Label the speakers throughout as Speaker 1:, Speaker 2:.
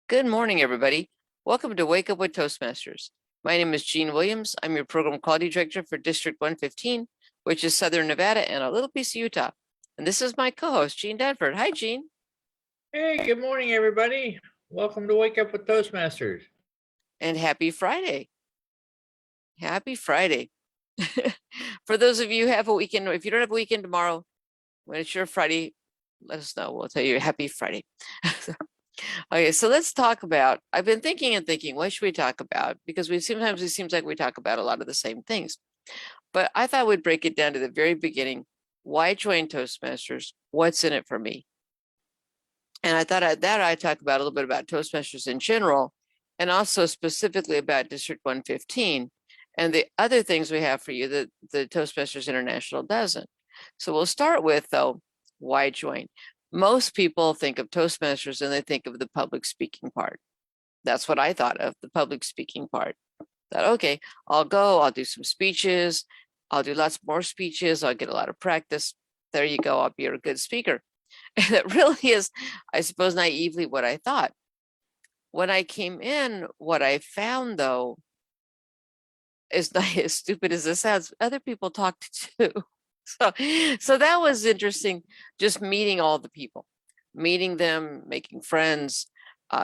Speaker 1: Good morning, everybody. Welcome to Wake Up with Toastmasters. My name is Jean Williams. I'm your Program Quality Director for District 115, which is Southern Nevada and a little piece of Utah. And this is my co-host, Jean Danford. Hi, Jean.
Speaker 2: Hey, good morning, everybody. Welcome to Wake Up with Toastmasters.
Speaker 1: And happy Friday. Happy Friday. For those of you who have a weekend, if you don't have a weekend tomorrow, when it's your Friday, let us know. We'll tell you happy Friday. Okay, so let's talk about, I've been thinking, what should we talk about? Because sometimes it seems like we talk about a lot of the same things. But I thought we'd break it down to the very beginning. Why join Toastmasters? What's in it for me? And I thought I'd talk about a little bit about Toastmasters in general, and also specifically about District 115 and the other things we have for you that the Toastmasters International doesn't. So we'll start with, though, why join? Most people think of Toastmasters and they think of the public speaking part. That's what I thought of, the public speaking part. That, okay, I'll go, I'll do some speeches, I'll do lots more speeches, I'll get a lot of practice. There you go, I'll be a good speaker. And that really is, I suppose, naively what I thought. When I came in, what I found, though, is not as stupid as this sounds. Other people talked too. So that was interesting, just meeting all the people, meeting them, making friends,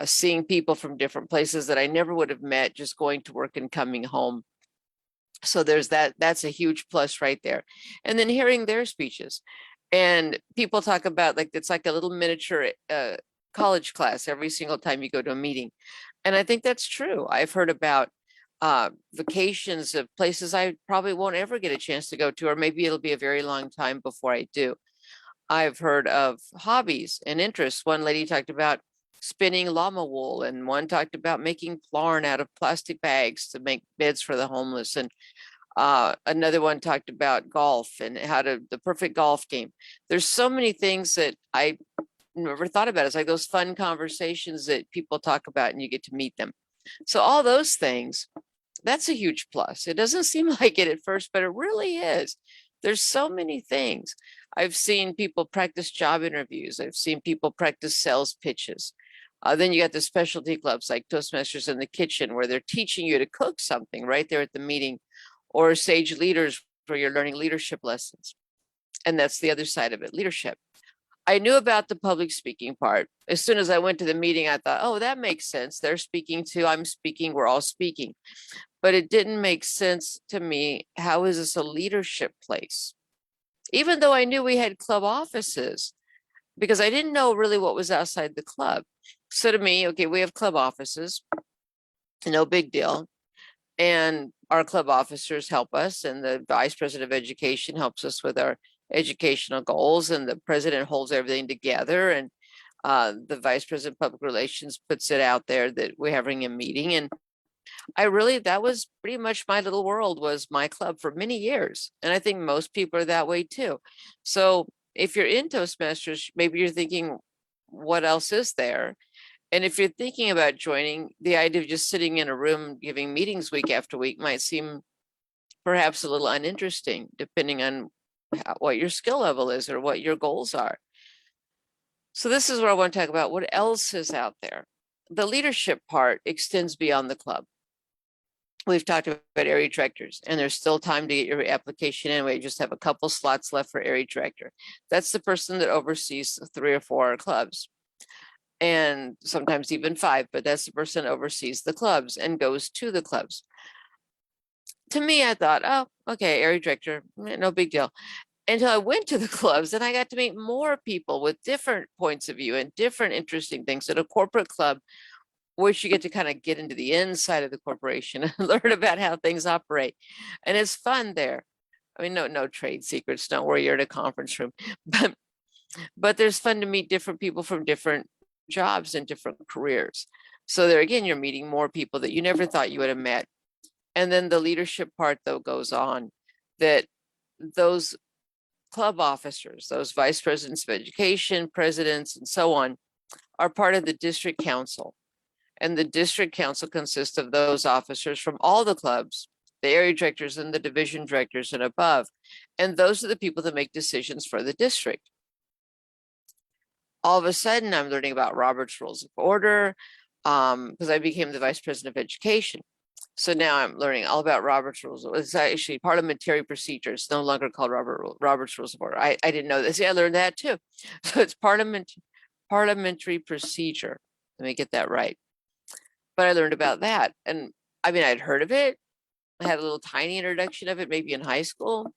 Speaker 1: seeing people from different places that I never would have met just going to work and coming home. So there's that's a huge plus right there. And then hearing their speeches. And people talk about, like, it's like a little miniature college class every single time you go to a meeting. And I think that's true. I've heard about vacations of places I probably won't ever get a chance to go to, or maybe it'll be a very long time before I do. I've heard of hobbies and interests. One lady talked about spinning llama wool, and one talked about making yarn out of plastic bags to make beds for the homeless. And another one talked about golf and the perfect golf game. There's so many things that I never thought about. It's like those fun conversations that people talk about and you get to meet them. So all those things, that's a huge plus. It doesn't seem like it at first, but it really is. There's so many things. I've seen people practice job interviews. I've seen people practice sales pitches. Then you got the specialty clubs like Toastmasters in the Kitchen, where they're teaching you to cook something right there at the meeting, or Sage Leaders, where you're learning leadership lessons. And that's the other side of it, leadership. I knew about the public speaking part. As soon as I went to the meeting, I thought, oh, that makes sense. They're speaking too, I'm speaking, we're all speaking. But it didn't make sense to me. How is this a leadership place? Even though I knew we had club offices, because I didn't know really what was outside the club. So to me, okay, we have club offices, no big deal. And our club officers help us, and the vice president of education helps us with our educational goals, and the president holds everything together, and the vice president of public relations puts it out there that we're having a meeting. And that was pretty much my little world, was my club for many years. And I think most people are that way too. So if you're in Toastmasters, maybe you're thinking, what else is there? And if you're thinking about joining, the idea of just sitting in a room giving meetings week after week might seem perhaps a little uninteresting, depending on what your skill level is or what your goals are. So this is what I want to talk about. What else is out there? The leadership part extends beyond the club. We've talked about area directors, and there's still time to get your application in. We just have a couple slots left for area director. That's the person that oversees 3 or 4 clubs, and sometimes even 5, but that's the person that oversees the clubs and goes to the clubs. To me, I thought, oh, okay, area director, no big deal. Until I went to the clubs and I got to meet more people with different points of view and different interesting things at a corporate club, which you get to kind of get into the inside of the corporation and learn about how things operate. And it's fun there. I mean, no trade secrets. Don't worry, you're in a conference room. But there's fun to meet different people from different jobs and different careers. So there again, you're meeting more people that you never thought you would have met. And then the leadership part, though, goes on, that those club officers, those vice presidents of education, presidents, and so on, are part of the district council. And the district council consists of those officers from all the clubs, the area directors and the division directors and above. And those are the people that make decisions for the district. All of a sudden, I'm learning about Robert's Rules of Order. because I became the vice president of education. So now I'm learning all about Robert's Rules. It's actually parliamentary procedure. It's no longer called Robert's Rules of Order. I didn't know this. Yeah, I learned that too. So it's parliamentary procedure. Let me get that right. But I learned about that. And I mean, I'd heard of it. I had a little tiny introduction of it, maybe in high school,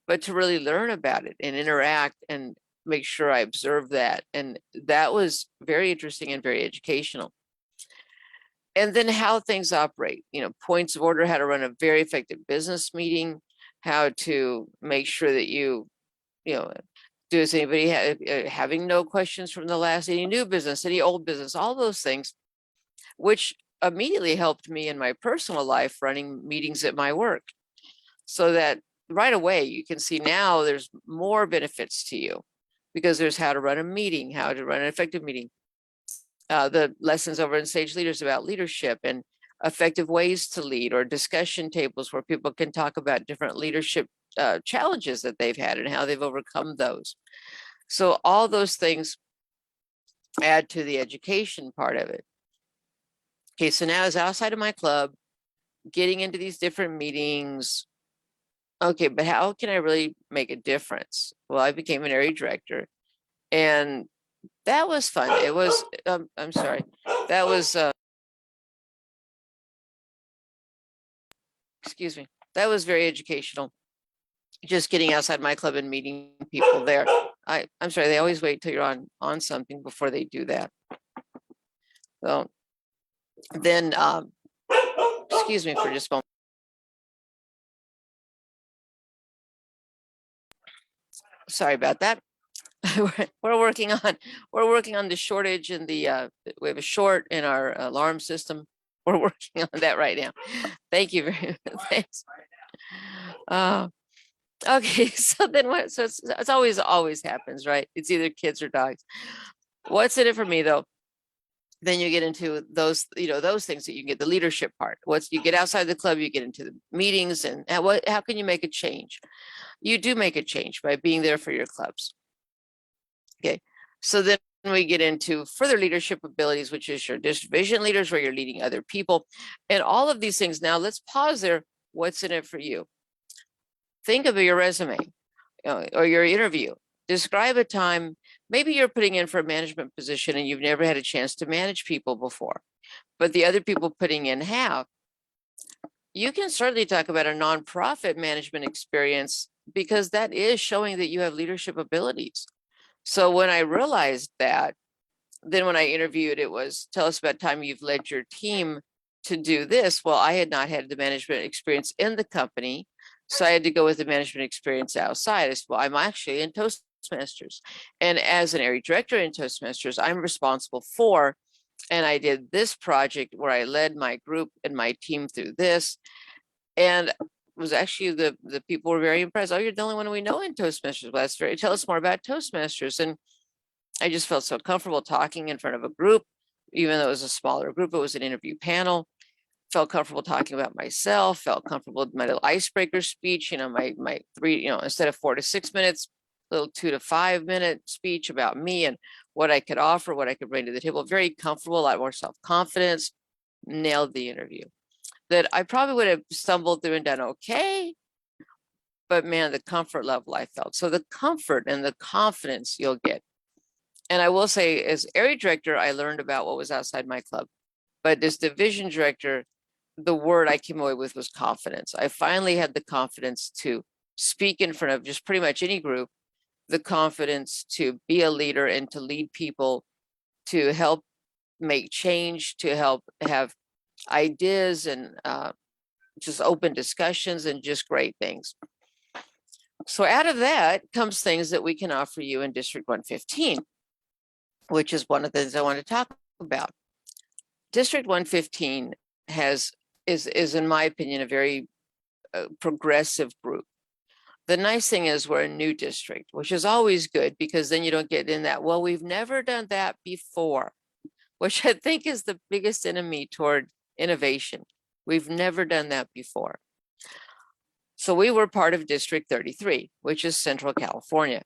Speaker 1: but to really learn about it and interact and make sure I observed that. And that was very interesting and very educational. And then how things operate, points of order, how to run a very effective business meeting, how to make sure that does anybody having no questions from the last, any new business, any old business, all those things, which immediately helped me in my personal life running meetings at my work. So that right away, you can see now there's more benefits to you because there's how to run a meeting, how to run an effective meeting. The lessons over in Sage Leaders about leadership and effective ways to lead, or discussion tables where people can talk about different leadership challenges that they've had and how they've overcome those. So all those things add to the education part of it. Okay, so now as outside of my club, getting into these different meetings. Okay, but how can I really make a difference? Well, I became an area director, and that was fun. It was, I'm sorry, that was, excuse me, that was very educational. Just getting outside my club and meeting people there. I'm sorry, they always wait till you're on something before they do that. So then, excuse me for just a moment. Sorry about that. we're working on the shortage in the we have a short in our alarm system. We're working on that right now. Thank you very much. Thanks. Okay, so then what? So it's always happens, right? It's either kids or dogs. What's in it for me though? Then you get into those, those things that you get the leadership part. Once you get outside the club, you get into the meetings, and how can you make a change? You do make a change by being there for your clubs. Okay, so then we get into further leadership abilities, which is your division leaders, where you're leading other people, and all of these things. Now let's pause there. What's in it for you? Think of your resume, or your interview. Describe a time, maybe you're putting in for a management position and you've never had a chance to manage people before, but the other people putting in have. You can certainly talk about a nonprofit management experience, because that is showing that you have leadership abilities. So when I realized that, then when I interviewed, it was, tell us about time you've led your team to do this. Well, I had not had the management experience in the company, so I had to go with the management experience outside. I said, well, I'm actually in Toastmasters. And as an area director in Toastmasters, I'm responsible for, and I did this project where I led my group and my team through this. And was actually the people were very impressed. Oh, you're the only one we know in Toastmasters. Well, that's tell us more about Toastmasters. And I just felt so comfortable talking in front of a group, even though it was a smaller group. It was an interview panel. Felt comfortable talking about myself, felt comfortable with my little icebreaker speech, my 3, instead of 4 to 6 minutes, little 2 to 5 minute speech about me and what I could offer, what I could bring to the table. Very comfortable, a lot more self-confidence, nailed the interview. That I probably would have stumbled through and done okay, but man, the comfort level I felt. So the comfort and the confidence you'll get. And I will say, as area director, I learned about what was outside my club. But as division director, the word I came away with was confidence. I finally had the confidence to speak in front of just pretty much any group, the confidence to be a leader and to lead people, to help make change, to help have ideas and just open discussions and just great things. So out of that comes things that we can offer you in District 115, which is one of the things I want to talk about. District 115 is in my opinion, a very progressive group. The nice thing is we're a new district, which is always good, because then you don't get in that, well, we've never done that before, which I think is the biggest enemy toward innovation. We've never done that before. So we were part of District 33, which is Central California,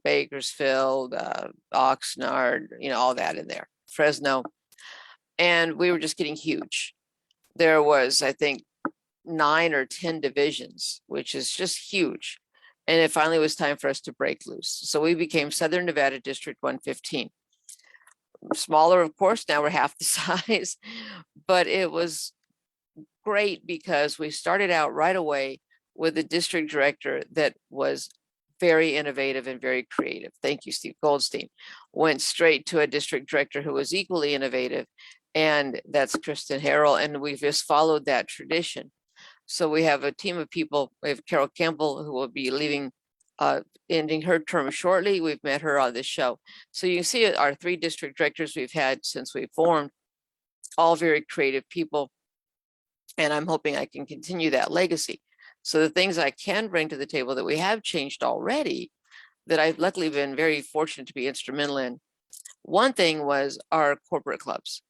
Speaker 1: Bakersfield, Oxnard, all that in there, Fresno. and we were just getting huge. There was, I think, 9 or 10 divisions, which is just huge. And it finally was time for us to break loose. So we became Southern Nevada District 115. Smaller, of course, now we're half the size, but it was great because we started out right away with a district director that was very innovative and very creative. Thank you, Steve Goldstein. Went straight to a district director who was equally innovative, and that's Kristen Harrell, and we've just followed that tradition. So we have a team of people. We have Carol Campbell, who will be leaving, ending her term shortly. We've met her on this show. So you can see our 3 district directors we've had since we formed, all very creative people. And I'm hoping I can continue that legacy. So the things I can bring to the table that we have changed already, that I've luckily been very fortunate to be instrumental in. One thing was our corporate clubs.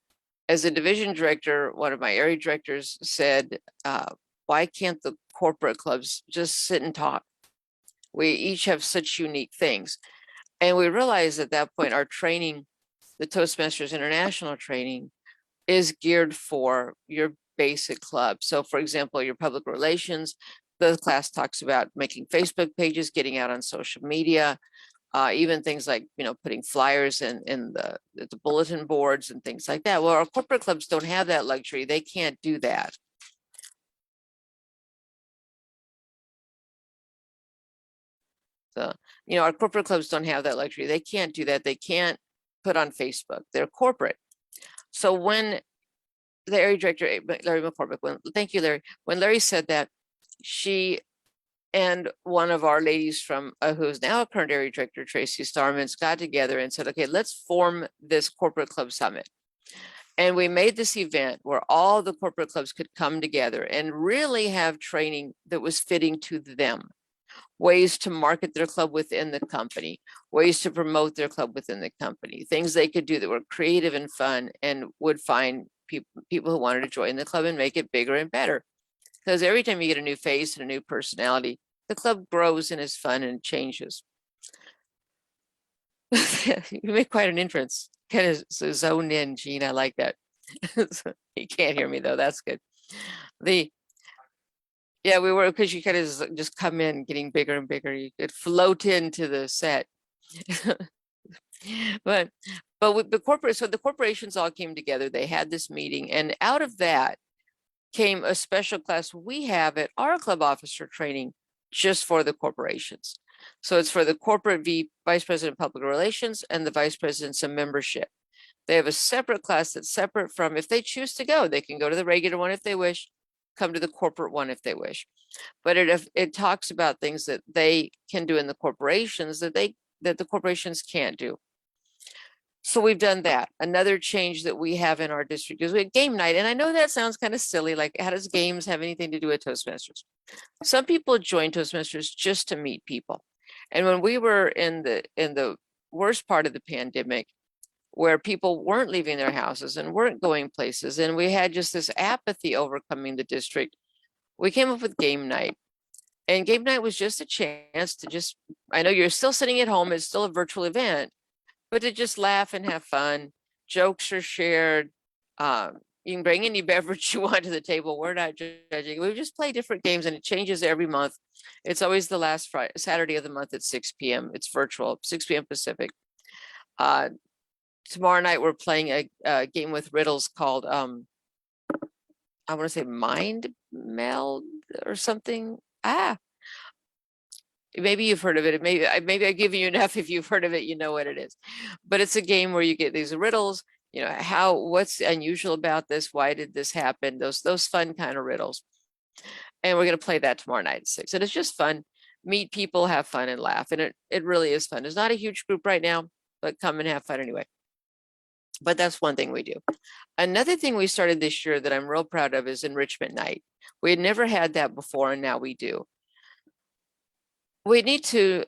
Speaker 1: As a division director, one of my area directors said, why can't the corporate clubs just sit and talk? We each have such unique things. And we realized at that point, our training, the Toastmasters International training, is geared for your basic club. So for example, your public relations, the class talks about making Facebook pages, getting out on social media, even things like, putting flyers in the bulletin boards and things like that. Well, our corporate clubs don't have that luxury. They can't do that. So, our corporate clubs don't have that luxury. They can't do that. They can't put on Facebook. They're corporate. So when the area director, Larry McCormick, thank you, Larry. When Larry said that, she and one of our ladies from, who's now a current area director, Tracy Starmans, got together and said, okay, let's form this corporate club summit. And we made this event where all the corporate clubs could come together and really have training that was fitting to them. Ways to market their club within the company, ways to promote their club within the company, things they could do that were creative and fun and would find people who wanted to join the club and make it bigger and better. Because every time you get a new face and a new personality, the club grows and is fun and changes. You make quite an entrance. Kind of zoned in, Gene. I like that. You can't hear me though. That's good. Yeah, we were, because you kind of just come in getting bigger and bigger. You could float into the set. but with the corporations all came together. They had this meeting, and out of that came a special class we have at our club officer training just for the corporations. So it's for the corporate vice president of public relations and the vice presidents of membership. They have a separate class that's separate from, if they choose to go, they can go to the regular one if they wish, come to the corporate one if they wish. But it talks about things that they can do in the corporations that the corporations can't do. So we've done that. Another change that we have in our district is we have game night. And I know that sounds kind of silly, like how does games have anything to do with Toastmasters? Some people join Toastmasters just to meet people. And when we were in the worst part of the pandemic, where people weren't leaving their houses and weren't going places, and we had just this apathy overcoming the district, we came up with game night. And game night was just a chance to I know you're still sitting at home, it's still a virtual event, but to just laugh and have fun. Jokes are shared. You can bring any beverage you want to the table. We're not judging. We just play different games, and it changes every month. It's always the last Saturday of the month at 6 p.m. It's virtual, 6 p.m. Pacific. Tomorrow night, we're playing a game with riddles called, I want to say Mind Meld or something. Maybe you've heard of it. Maybe I've given you enough. If you've heard of it, you know what it is. But it's a game where you get these riddles, what's unusual about this? Why did this happen? Those fun kind of riddles. And we're going to play that tomorrow night at 6. And it's just fun. Meet people, have fun, and laugh. And it really is fun. It's not a huge group right now, but come and have fun anyway. But that's one thing we do. Another thing we started this year that I'm real proud of is enrichment night. We had never had that before, and now we do. We need to,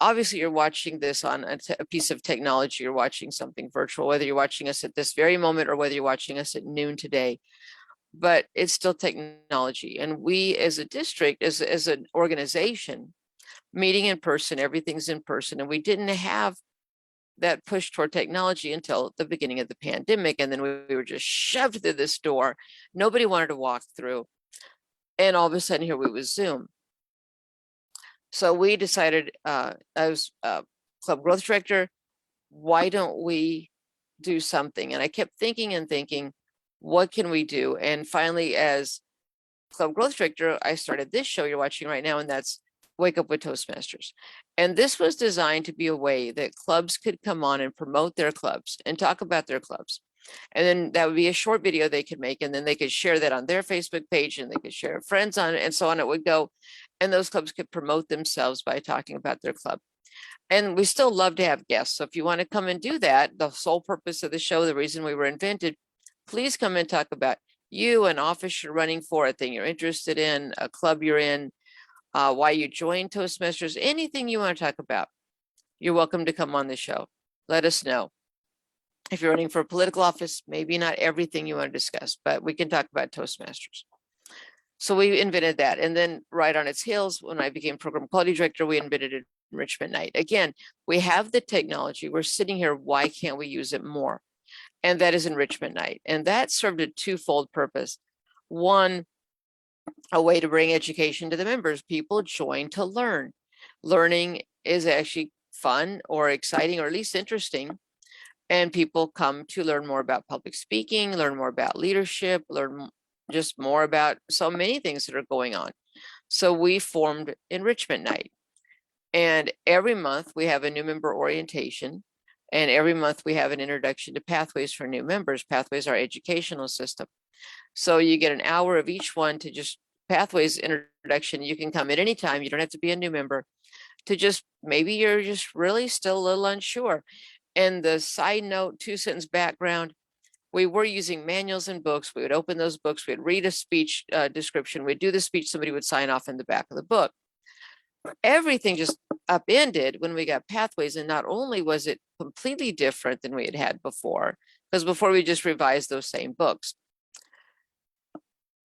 Speaker 1: obviously you're watching this on a piece of technology, you're watching something virtual, whether you're watching us at this very moment or whether you're watching us at noon today, but it's still technology. And we as a district, as an organization, meeting in person, everything's in person. And we didn't have that push toward technology until the beginning of the pandemic. And then we were just shoved through this door. Nobody wanted to walk through. And all of a sudden here we was Zoom. So we decided, I was club growth director, why don't we do something? And I kept thinking and thinking, what can we do? And finally, as club growth director, I started this show you're watching right now, and that's Wake Up with Toastmasters. And this was designed to be a way that clubs could come on and promote their clubs and talk about their clubs. And then that would be a short video they could make, and then they could share that on their Facebook page, and they could share friends on it, and so on it would go. And those clubs could promote themselves by talking about their club. And we still love to have guests. So if you want to come and do that, the sole purpose of the show, the reason we were invented, please come and talk about you, an office you're running for, a thing you're interested in, a club you're in, why you joined Toastmasters, anything you want to talk about. You're welcome to come on the show. Let us know. If you're running for a political office, maybe not everything you want to discuss, but we can talk about Toastmasters. So we invented that. And then right on its heels, when I became program quality director, we invented enrichment night. Again, we have the technology. We're sitting here. Why can't we use it more? And that is enrichment night. And that served a twofold purpose. One, a way to bring education to the members. People join to learn. Learning is actually fun or exciting, or at least interesting. And people come to learn more about public speaking, learn more about leadership, learn just more about so many things that are going on. So we formed enrichment night. And every month we have a new member orientation. And every month we have an introduction to Pathways for new members. Pathways are our educational system. So you get an hour of each one to just Pathways introduction. You can come at any time. You don't have to be a new member, to just, maybe you're just really still a little unsure. And the side note, 2-sentence background, we were using manuals and books. We would open those books. We'd read a speech description. We'd do the speech. Somebody would sign off in the back of the book. Everything just upended when we got Pathways. And not only was it completely different than we had had before, because before we just revised those same books,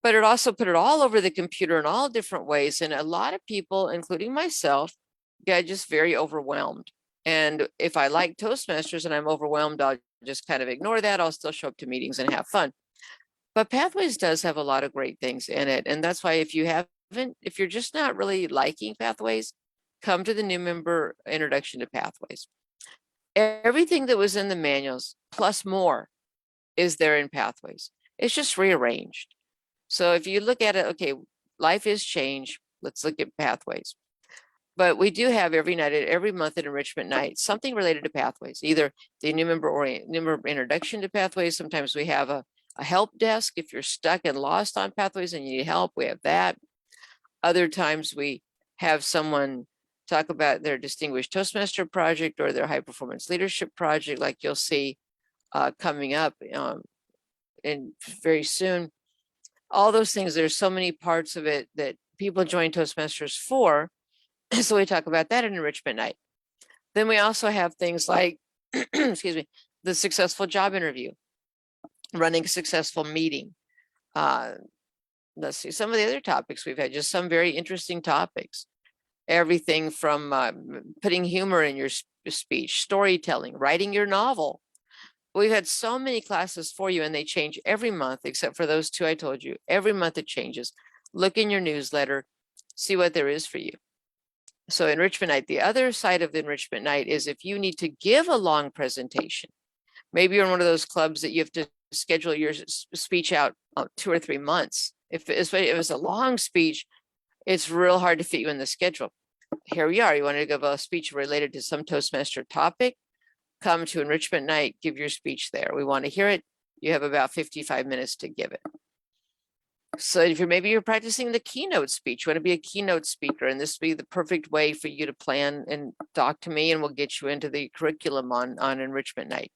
Speaker 1: but it also put it all over the computer in all different ways. And a lot of people, including myself, got just very overwhelmed. And if I like Toastmasters and I'm overwhelmed, I'll just kind of ignore that. I'll still show up to meetings and have fun. But Pathways does have a lot of great things in it. And that's why if you're just not really liking Pathways, come to the new member introduction to Pathways. Everything that was in the manuals plus more is there in Pathways. It's just rearranged. So if you look at it, okay, life is change. Let's look at Pathways. But we do have every month at enrichment night, something related to Pathways, either the new member introduction to Pathways. Sometimes we have a help desk. If you're stuck and lost on Pathways and you need help, we have that. Other times we have someone talk about their distinguished Toastmaster project or their high performance leadership project, like you'll see coming up in very soon. All those things, there's so many parts of it that people join Toastmasters for. So we talk about that in enrichment night. Then we also have things like, excuse me, the successful job interview, running a successful meeting. Let's see, some of the other topics we've had, just some very interesting topics. Everything from putting humor in your speech, storytelling, writing your novel. We've had so many classes for you, and they change every month, except for those two I told you. Every month it changes. Look in your newsletter, see what there is for you. So enrichment night, the other side of the enrichment night is if you need to give a long presentation, maybe you're in one of those clubs that you have to schedule your speech out 2 or 3 months. If it's a long speech, it's real hard to fit you in the schedule. Here we are. You want to give a speech related to some Toastmaster topic, come to enrichment night, give your speech there. We want to hear it. You have about 55 minutes to give it. So if you're practicing the keynote speech, you want to be a keynote speaker, and this will be the perfect way for you to plan and talk to me, and we'll get you into the curriculum on enrichment night.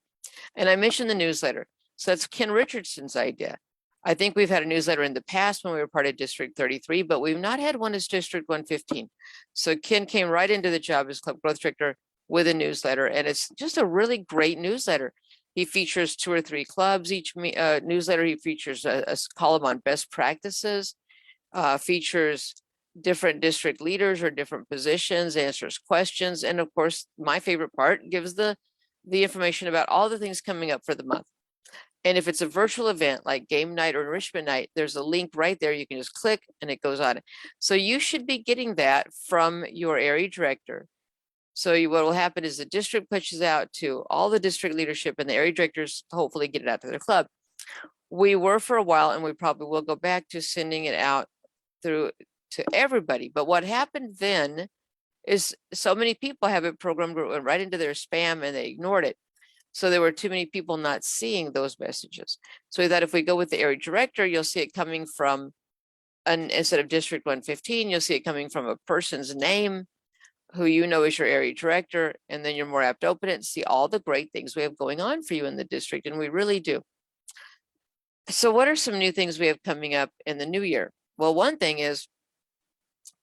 Speaker 1: And I mentioned the newsletter. So that's Ken Richardson's idea. I think we've had a newsletter in the past when we were part of District 33, but we've not had one as District 115. So Ken came right into the job as Club Growth Director with a newsletter, and it's just a really great newsletter. He features 2 or 3 clubs each newsletter. He features a column on best practices, features different district leaders or different positions, answers questions, and of course, my favorite part, gives the the information about all the things coming up for the month. And if it's a virtual event like game night or enrichment night, there's a link right there. You can just click and it goes on. So you should be getting that from your area director. So what will happen is the district pushes out to all the district leadership, and the area directors hopefully get it out to their club. We were for a while, and we probably will go back to sending it out through to everybody. But what happened then is so many people have it programmed right into their spam, and they ignored it. So there were too many people not seeing those messages. So we thought if we go with the area director, you'll see it coming from instead of District 115, you'll see it coming from a person's name who you know is your area director, and then you're more apt to open it and see all the great things we have going on for you in the district, and we really do. So what are some new things we have coming up in the new year? Well, one thing is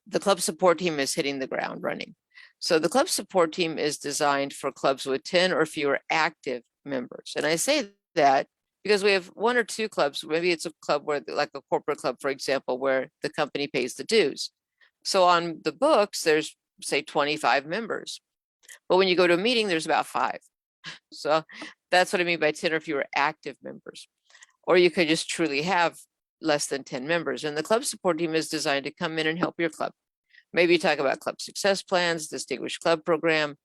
Speaker 1: the club support team is hitting the ground running. So the club support team is designed for clubs with 10 or fewer active members. And I say that because we have one or two clubs, maybe it's a club where, like a corporate club, for example, where the company pays the dues. So on the books, there's say 25 members. But when you go to a meeting, there's about 5. So that's what I mean by 10 or fewer active members. Or you could just truly have less than 10 members. And the club support team is designed to come in and help your club. Maybe talk about club success plans, distinguished club program,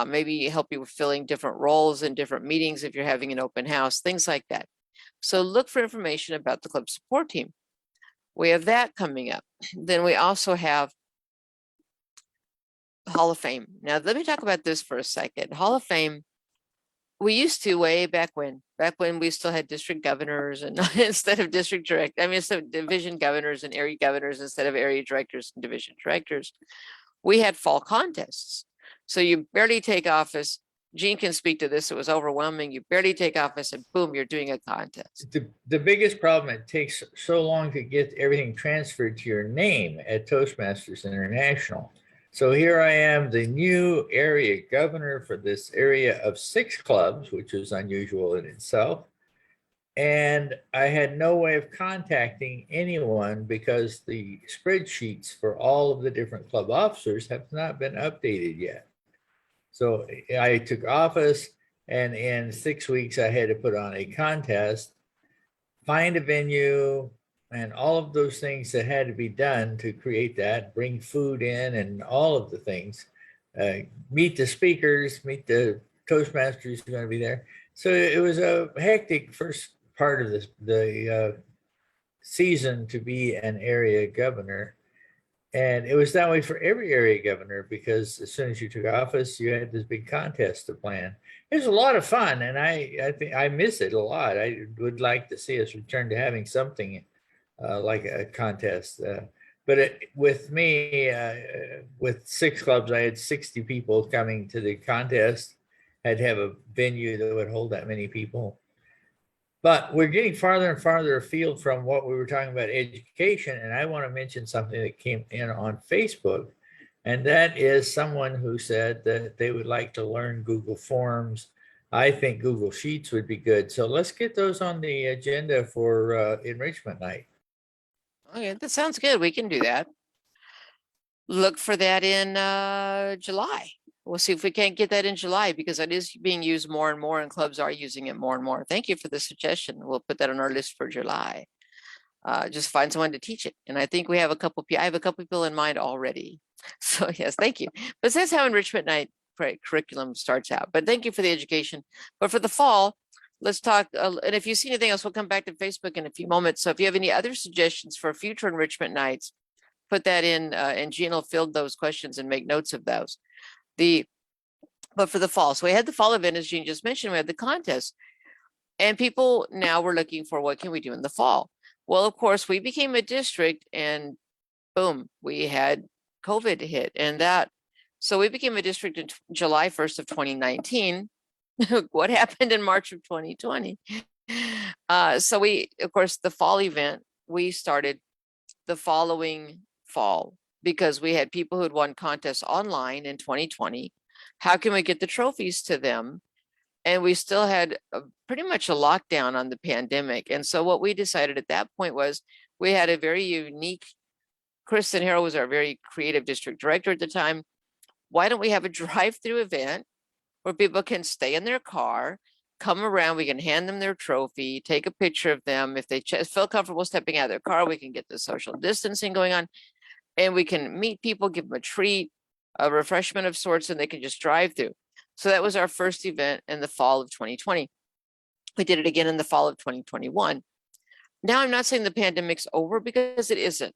Speaker 1: maybe help you with filling different roles in different meetings if you're having an open house, things like that. So look for information about the club support team. We have that coming up. Then we also have Hall of Fame. Now, let me talk about this for a second. Hall of Fame, we used to way back when we still had district governors and instead of instead of division governors and area governors instead of area directors and division directors, we had fall contests. So you barely take office. Gene can speak to this. It was overwhelming. You barely take office and boom, you're doing a contest.
Speaker 2: The biggest problem, it takes so long to get everything transferred to your name at Toastmasters International. So here I am, the new area governor for this area of 6 clubs, which is unusual in itself. And I had no way of contacting anyone because the spreadsheets for all of the different club officers have not been updated yet. So I took office, and in 6 weeks, I had to put on a contest, find a venue, and all of those things that had to be done to create that, bring food in and all of the things, meet the speakers, meet the Toastmasters who are going to be there. So it was a hectic first part of the season to be an area governor. And it was that way for every area governor, because as soon as you took office, you had this big contest to plan. It was a lot of fun, and I think I miss it a lot. I would like to see us return to having something like a contest. But with me, with 6 clubs, I had 60 people coming to the contest. I'd have a venue that would hold that many people. But we're getting farther and farther afield from what we were talking about education. And I want to mention something that came in on Facebook. And that is someone who said that they would like to learn Google Forms. I think Google Sheets would be good. So let's get those on the agenda for enrichment night.
Speaker 1: Okay, that sounds good. We can do that. Look for that in July. We'll see if we can't get that in July, because it is being used more and more, and clubs are using it more and more. Thank you for the suggestion. We'll put that on our list for July. Just find someone to teach it. And I think we have a couple, I have a couple people in mind already. So yes, thank you. But that's how enrichment night curriculum starts out. But thank you for the education. But for the fall, let's talk. And if you see anything else, we'll come back to Facebook in a few moments. So if you have any other suggestions for future enrichment nights, put that in, and Jean will field those questions and make notes of those. But for the fall, so we had the fall event, as Jean just mentioned, we had the contest, and people now were looking for what can we do in the fall. Well, of course, we became a district, and boom, we had COVID hit, and so we became a district in July 1st of 2019. What happened in March of 2020? So we, of course, the fall event, we started the following fall, because we had people who had won contests online in 2020. How can we get the trophies to them? And we still had pretty much a lockdown on the pandemic. And so what we decided at that point was we had a very unique, Kristen Harrell was our very creative district director at the time. Why don't we have a drive-through event where people can stay in their car, come around, we can hand them their trophy, take a picture of them. If they feel comfortable stepping out of their car, we can get the social distancing going on, and we can meet people, give them a treat, a refreshment of sorts, and they can just drive through. So that was our first event in the fall of 2020. We did it again in the fall of 2021. Now, I'm not saying the pandemic's over, because it isn't,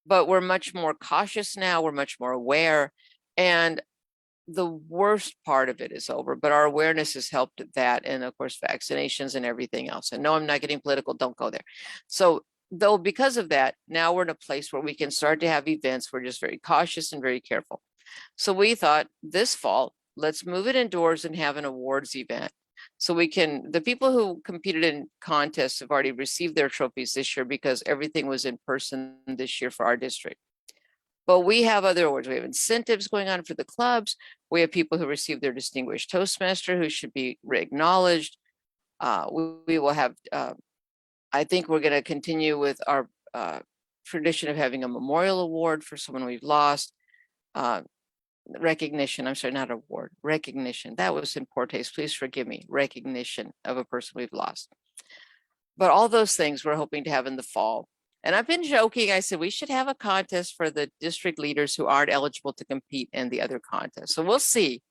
Speaker 1: but we're much more cautious now. We're much more aware, and the worst part of it is over, but our awareness has helped that. And of course, vaccinations and everything else. And no, I'm not getting political. Don't go there. So though, because of that, now we're in a place where we can start to have events. We're just very cautious and very careful. So we thought this fall, let's move it indoors and have an awards event. So we can, the people who competed in contests have already received their trophies this year, because everything was in person this year for our district. But we have other awards. We have incentives going on for the clubs. We have people who receive their distinguished Toastmaster who should be acknowledged. We will have, I think we're going to continue with our tradition of having a memorial award for someone we've lost. Recognition, I'm sorry, not award, recognition. That was in poor taste. Please forgive me. Recognition of a person we've lost. But all those things we're hoping to have in the fall. And I've been joking. I said we should have a contest for the district leaders who aren't eligible to compete in the other contests. So we'll see.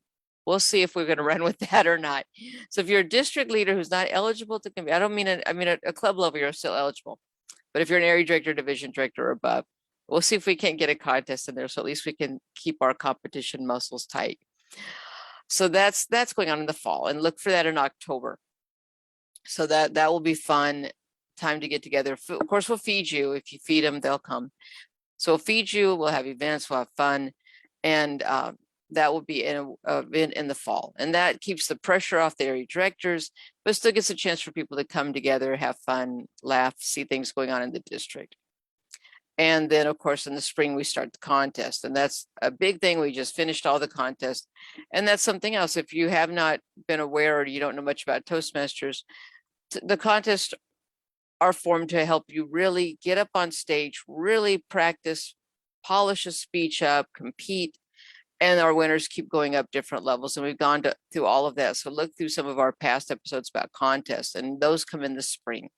Speaker 1: We'll see if we're going to run with that or not. So if you're a district leader who's not eligible to compete, I don't mean, I mean, at a club level, you're still eligible. But if you're an area director, division director, or above, we'll see if we can't get a contest in there. So at least we can keep our competition muscles tight. So that's going on in the fall, and look for that in October. So that will be fun. Time to get together. Of course, we'll feed you. If you feed them, they'll come. So we'll feed you, we'll have events, we'll have fun. And that will be in the fall. And that keeps the pressure off the area directors, but still gets a chance for people to come together, have fun, laugh, see things going on in the district. And then, of course, in the spring, we start the contest. And that's a big thing. We just finished all the contests. And that's something else. If you have not been aware, or you don't know much about Toastmasters, the contests are formed to help you really get up on stage, really practice, polish a speech up, compete, and our winners keep going up different levels. And we've gone through all of that. So look through some of our past episodes about contests, and those come in the spring.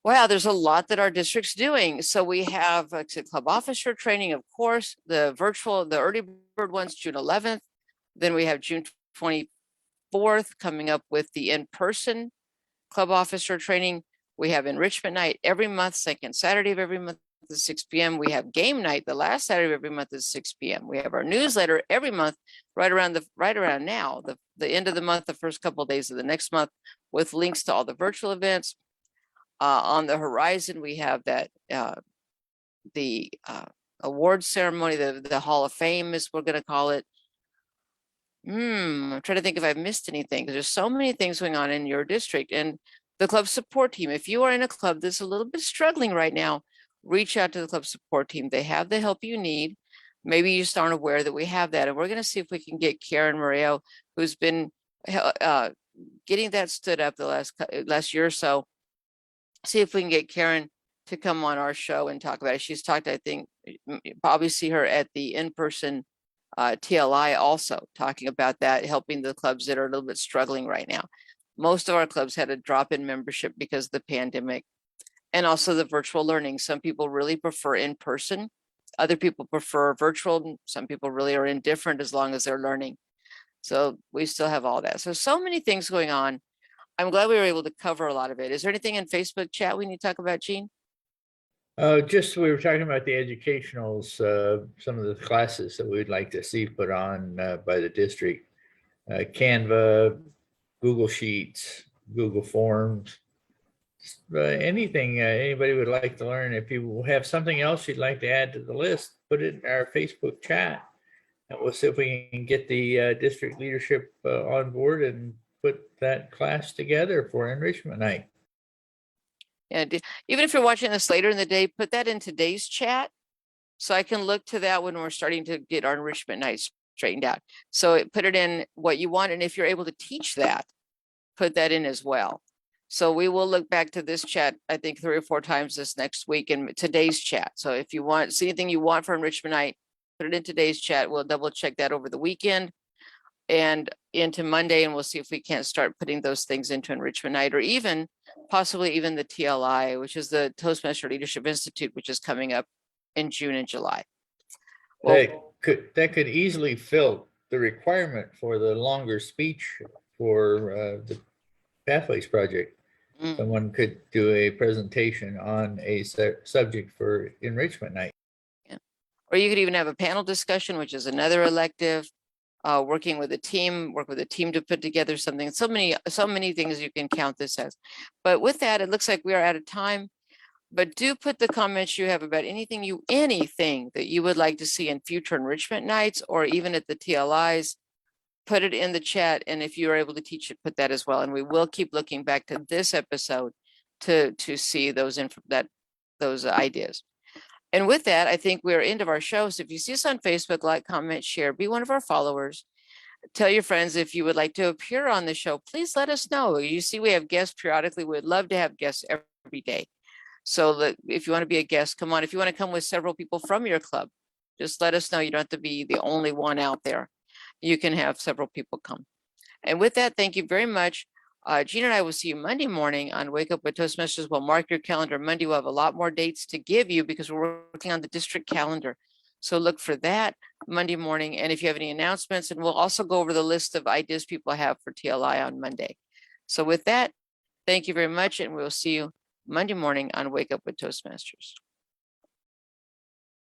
Speaker 1: Wow, there's a lot that our district's doing. So we have, like I said, club officer training, of course, the virtual, the early bird ones, June 11th. Then we have June 24th coming up with the in-person club officer training. We have enrichment night every month, second Saturday of every month at 6 p.m. We have game night the last Saturday of every month at 6 p.m. We have our newsletter every month, right around now, the end of the month, the first couple of days of the next month, with links to all the virtual events. On the horizon, we have that the award ceremony, the Hall of Fame, is we're going to call it. I'm trying to think if I've missed anything, because there's so many things going on in your district. And the club support team, if you are in a club that's a little bit struggling right now, reach out to the club support team. They have the help you need. Maybe you just aren't aware that we have that. And we're going to see if we can get Karen Murillo, who's been getting that stood up the last year or so. See if we can get Karen to come on our show and talk about it. She's talked, I think, probably see her at the in-person TLI also, talking about that, helping the clubs that are a little bit struggling right now. Most of our clubs had a drop in membership because of the pandemic, and also the virtual learning. Some people really prefer in person. Other people prefer virtual. Some people really are indifferent as long as they're learning. So we still have all that. So many things going on. I'm glad we were able to cover a lot of it. Is there anything in Facebook chat we need to talk about, Gene?
Speaker 2: Just we were talking about the educationals, some of the classes that we'd like to see put on by the district. Canva, Google Sheets, Google Forms, anything anybody would like to learn. If you have something else you'd like to add to the list, put it in our Facebook chat. And we'll see if we can get the district leadership on board and put that class together for enrichment night.
Speaker 1: Yeah, even if you're watching this later in the day, put that in today's chat, so I can look to that when we're starting to get our enrichment nights straightened out. So put it in what you want, and if you're able to teach that, put that in as well. So we will look back to this chat, I think 3 or 4 times this next week in today's chat. So if you see anything you want for enrichment night, put it in today's chat. We'll double check that over the weekend. and into Monday, and we'll see if we can't start putting those things into enrichment night, or even possibly even the TLI, which is the Toastmaster Leadership Institute, which is coming up in June and July. Well,
Speaker 2: That could easily fill the requirement for the longer speech for the Pathways Project.
Speaker 1: mm,
Speaker 2: Someone could do a presentation on a subject for enrichment night.
Speaker 1: or you could even have a panel discussion, which is another elective. Working with a team, work with a team to put together something. So many things you can count this as. But with that, it looks like we are out of time. But do put the comments you have about anything that you would like to see in future enrichment nights, or even at the TLIs. Put it in the chat, and if you are able to teach it, put that as well. And we will keep looking back to this episode to see those ideas. And with that, I think we're end of our show. So if you see us on Facebook, like, comment, share, be one of our followers. Tell your friends if you would like to appear on the show, please let us know. You see, we have guests periodically. We'd love to have guests every day. So if you want to be a guest, come on. If you want to come with several people from your club, just let us know. You don't have to be the only one out there. You can have several people come. And with that, thank you very much. Gina and I will see you Monday morning on Wake Up with Toastmasters. We'll mark your calendar. Monday, we'll have a lot more dates to give you because we're working on the district calendar. So look for that Monday morning. And if you have any announcements, and we'll also go over the list of ideas people have for TLI on Monday. So with that, thank you very much. And we'll see you Monday morning on Wake Up with Toastmasters.